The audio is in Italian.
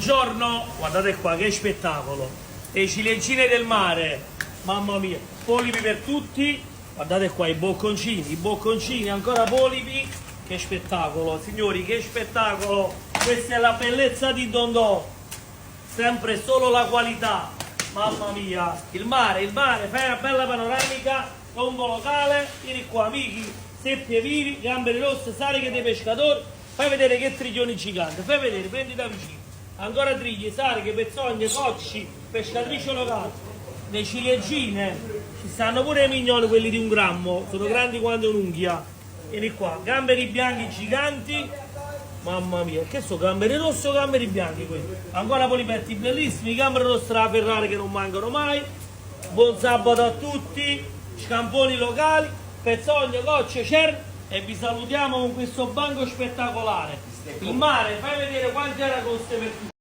Buongiorno, guardate qua che spettacolo, le ciliegine del mare, mamma mia, polipi per tutti, guardate qua i bocconcini, ancora polipi, che spettacolo, signori, che spettacolo, questa è la bellezza di Dondò, sempre solo la qualità, mamma mia, il mare, fai una bella panoramica, combo locale, vieni qua amici, seppie vivi, gamberi rosse, sariche dei pescatori, fai vedere che triglioni giganti, fai vedere, prendi da vicino. Ancora triglie, sariche, pezzogne, cocci, pescatrici locali, le ciliegine, ci stanno pure i mignoli, quelli di 1 grammo, sono grandi quanto un'unghia. Vieni qua, gamberi bianchi giganti, mamma mia, che sono gamberi rossi o gamberi bianchi quelli? Ancora polipetti bellissimi, gamberi rossi della Ferrari che non mancano mai. Buon sabato a tutti, scamponi locali, pezzogne, cocce, cer e vi salutiamo con questo banco spettacolare. Il mare, fai vedere quante aragoste per tutti.